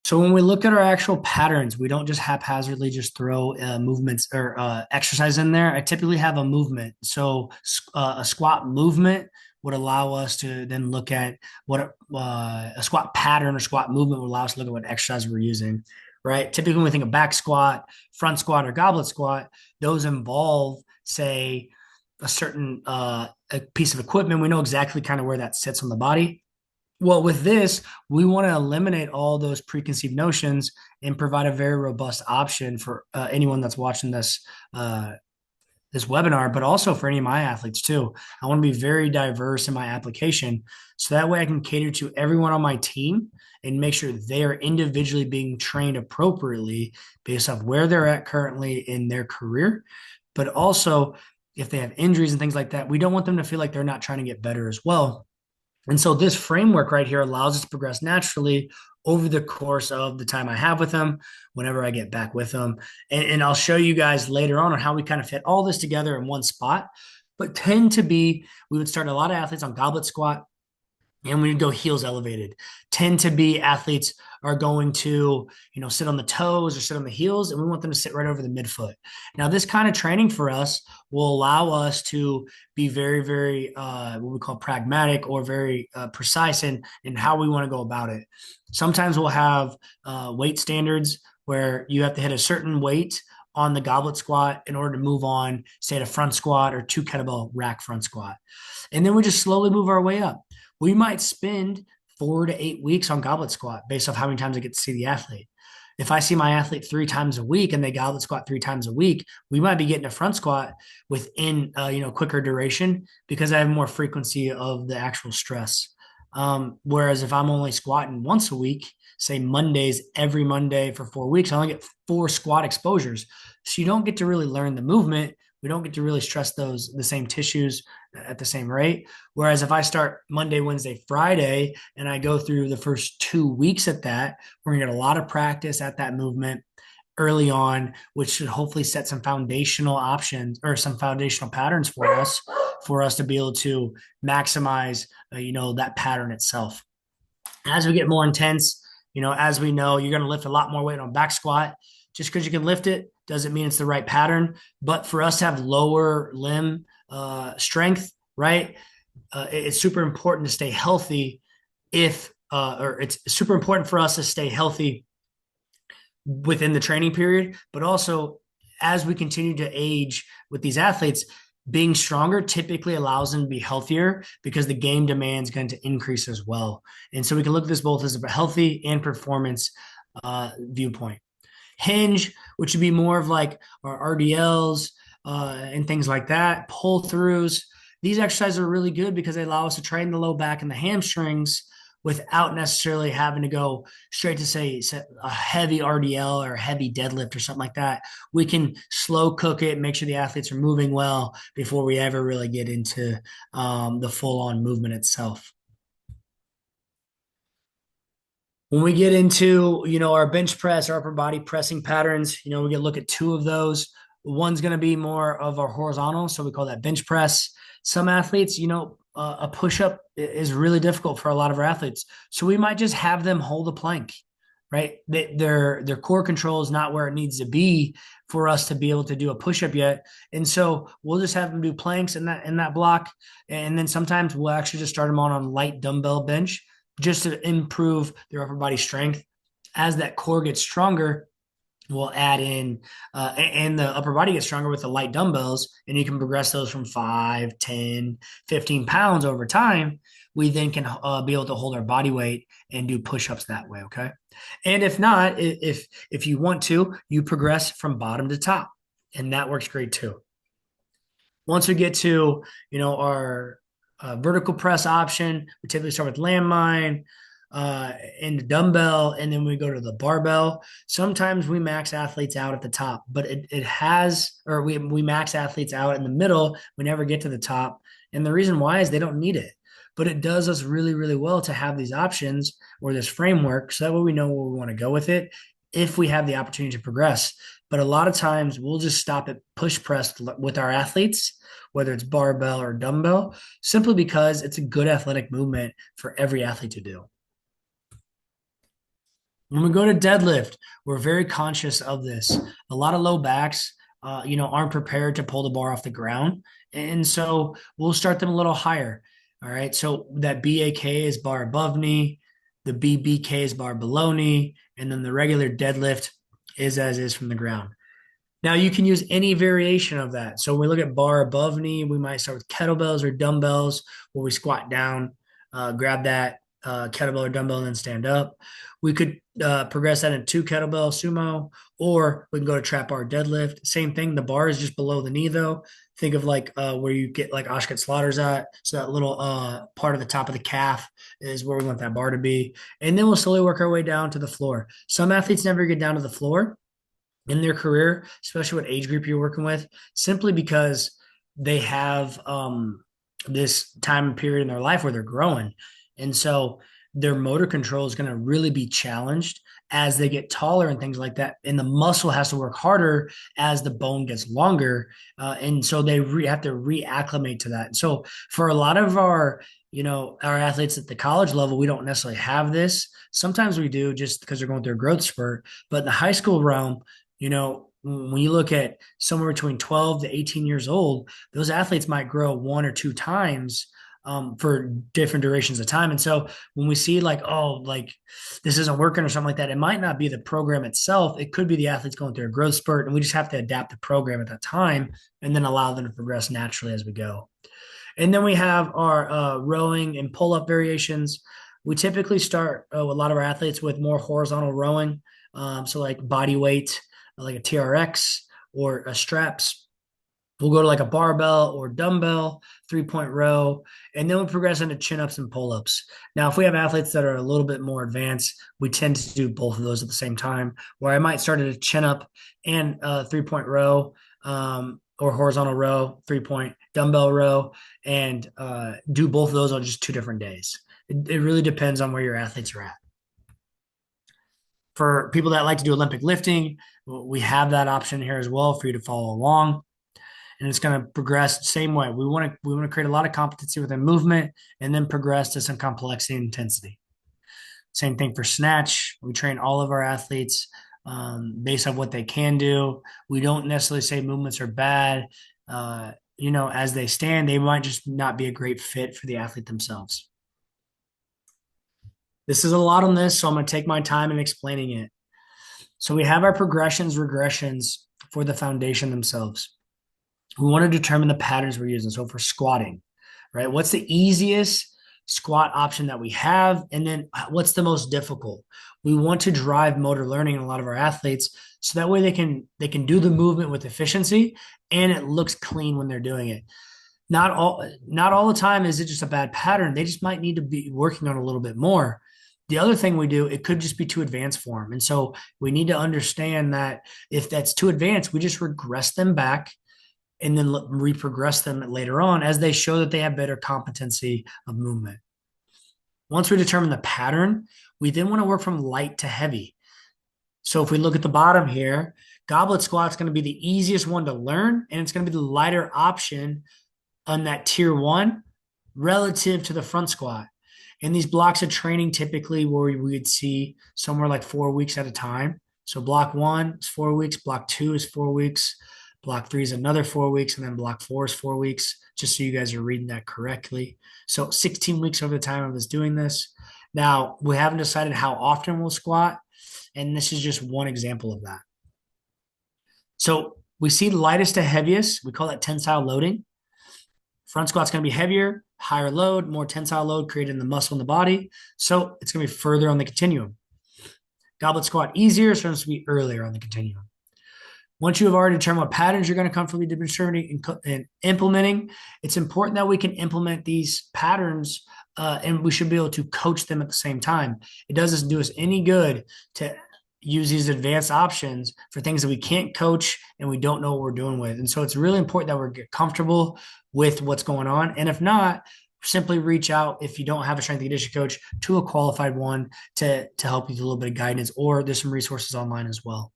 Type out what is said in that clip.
So when we look at our actual patterns, we don't just haphazardly just throw movements or exercise in there. I typically have a movement. So a squat movement would allow us to then look at what a squat pattern or squat movement would allow us to look at what exercise we're using, right? Typically, when we think of back squat, front squat, or goblet squat, those involve, say, a piece of equipment. We know exactly kind of where that sits on the body. Well, with this, we want to eliminate all those preconceived notions and provide a very robust option for anyone that's watching this webinar, but also for any of my athletes too. I want to be very diverse in my application, so that way I can cater to everyone on my team and make sure they are individually being trained appropriately based off where they're at currently in their career, but also if they have injuries and things like that, we don't want them to feel like they're not trying to get better as well. And so this framework right here allows us to progress naturally over the course of the time I have with them, whenever I get back with them. And I'll show you guys later on how we kind of fit all this together in one spot. But we would start a lot of athletes on goblet squat, and we go heels elevated. Tend to be athletes are going to, sit on the toes or sit on the heels, and we want them to sit right over the midfoot. Now, this kind of training for us will allow us to be very, very what we call pragmatic or very precise in how we want to go about it. Sometimes we'll have weight standards where you have to hit a certain weight on the goblet squat in order to move on, say, to front squat or two kettlebell rack front squat. And then we just slowly move our way up. We might spend 4 to 8 weeks on goblet squat based off how many times I get to see the athlete. If I see my athlete 3 times a week and they goblet squat 3 times a week, we might be getting a front squat within quicker duration because I have more frequency of the actual stress. Whereas if I'm only squatting once a week, say Mondays, every Monday for 4 weeks, I only get 4 squat exposures. So you don't get to really learn the movement. We don't get to really stress the same tissues at the same rate. Whereas if I start Monday, Wednesday, Friday, and I go through the first 2 weeks at that, we're gonna get a lot of practice at that movement early on, which should hopefully set some foundational options or some foundational patterns for us to be able to maximize, that pattern itself. As we get more intense, as we know, you're going to lift a lot more weight on back squat. Just because you can lift it doesn't mean it's the right pattern. But for us to have lower limb strength, right, it's super important to stay healthy. Or it's super important for us to stay healthy within the training period, but also as we continue to age with these athletes, being stronger typically allows them to be healthier because the game demand is going to increase as well. And so we can look at this both as a healthy and performance viewpoint. Hinge, which would be more of like our RDLs and things like that, pull throughs. These exercises are really good because they allow us to train the low back and the hamstrings without necessarily having to go straight to say a heavy RDL or a heavy deadlift or something like that. We can slow cook it, make sure the athletes are moving well before we ever really get into the full on movement itself. When we get into, our bench press, our upper body pressing patterns, we can look at two of those. One's going to be more of our horizontal, so we call that bench press. Some athletes, a push up is really difficult for a lot of our athletes, so we might just have them hold a plank, right? Their core control is not where it needs to be for us to be able to do a push up yet, and so we'll just have them do planks in that block, and then sometimes we'll actually just start them on light dumbbell bench just to improve their upper body strength. As that core gets stronger, we'll add in, and the upper body gets stronger with the light dumbbells, and you can progress those from 5, 10, 15 pounds over time. We then can be able to hold our body weight and do push-ups that way, okay? And if not, if you want to, you progress from bottom to top, and that works great too. Once we get to, our vertical press option, we typically start with landmine and the dumbbell, and then we go to the barbell. Sometimes we max athletes out at the top, but we max athletes out in the middle. We never get to the top. And the reason why is they don't need it. But it does us really, really well to have these options or this framework so that way we know where we want to go with it if we have the opportunity to progress. But a lot of times we'll just stop at push press with our athletes, whether it's barbell or dumbbell, simply because it's a good athletic movement for every athlete to do. When we go to deadlift, we're very conscious of this. A lot of low backs, aren't prepared to pull the bar off the ground, and so we'll start them a little higher. All right, so that BAK is bar above knee, the BBK is bar below knee, and then the regular deadlift is as is from the ground. Now you can use any variation of that. So when we look at bar above knee, we might start with kettlebells or dumbbells where we squat down, grab that kettlebell or dumbbell, and then stand up. We could progress that in two kettlebell sumo, or we can go to trap bar deadlift. Same thing. The bar is just below the knee though. Think of like where you get like Oscar Slaughter's at. So that little part of the top of the calf is where we want that bar to be. And then we'll slowly work our way down to the floor. Some athletes never get down to the floor in their career, especially what age group you're working with, simply because they have this time period in their life where they're growing. And so their motor control is going to really be challenged as they get taller and things like that. And the muscle has to work harder as the bone gets longer. And so they have to reacclimate to that. And so for a lot of our athletes at the college level, we don't necessarily have this. Sometimes we do just because they're going through a growth spurt. But in the high school realm, when you look at somewhere between 12 to 18 years old, those athletes might grow one or two times for different durations of time. And so when we see like, oh, like this isn't working or something like that, it might not be the program itself. It could be the athletes going through a growth spurt, and we just have to adapt the program at that time and then allow them to progress naturally as we go. And then we have our rowing and pull up variations. We typically start with a lot of our athletes with more horizontal rowing. So like body weight, like a TRX or a straps. We'll go to like a barbell or dumbbell, 3-point row, and then we'll progress into chin ups and pull ups. Now, if we have athletes that are a little bit more advanced, we tend to do both of those at the same time, where I might start at a chin up and a 3-point row, or horizontal row, 3-point dumbbell row, and do both of those on just 2 different days. It really depends on where your athletes are at. For people that like to do Olympic lifting, we have that option here as well for you to follow along. And it's going to progress the same way. We want to create a lot of competency within movement and then progress to some complexity and intensity. Same thing for snatch. We train all of our athletes based on what they can do. We don't necessarily say movements are bad. As they stand, they might just not be a great fit for the athlete themselves. This is a lot on this, so I'm going to take my time in explaining it. So we have our progressions, regressions for the foundation themselves. We want to determine the patterns we're using. So for squatting, right? What's the easiest squat option that we have? And then what's the most difficult? We want to drive motor learning in a lot of our athletes so that way they can do the movement with efficiency and it looks clean when they're doing it. Not all the time is it just a bad pattern. They just might need to be working on a little bit more. The other thing we do, it could just be too advanced for them. And so we need to understand that if that's too advanced, we just regress them back and then reprogress them later on as they show that they have better competency of movement. Once we determine the pattern, we then want to work from light to heavy. So if we look at the bottom here, goblet squat is going to be the easiest one to learn, and it's going to be the lighter option on that tier one relative to the front squat. And these blocks of training typically where we would see somewhere like 4 weeks at a time. So block 1 is 4 weeks, block 2 is 4 weeks, block 3 is another 4 weeks, and then block 4 is 4 weeks, just so you guys are reading that correctly. So 16 weeks over the time of us doing this. Now, we haven't decided how often we'll squat, and this is just one example of that. So we see lightest to heaviest. We call that tensile loading. Front squat's going to be heavier, higher load, more tensile load created in the muscle in the body. So it's going to be further on the continuum. Goblet squat easier, so it's going to be earlier on the continuum. Once you have already determined what patterns you're going to comfortably demonstrating and implementing, it's important that we can implement these patterns and we should be able to coach them at the same time. It doesn't do us any good to use these advanced options for things that we can't coach and we don't know what we're doing with. And so it's really important that we get comfortable with what's going on. And if not, simply reach out if you don't have a strength and conditioning coach to a qualified one to help you with a little bit of guidance, or there's some resources online as well.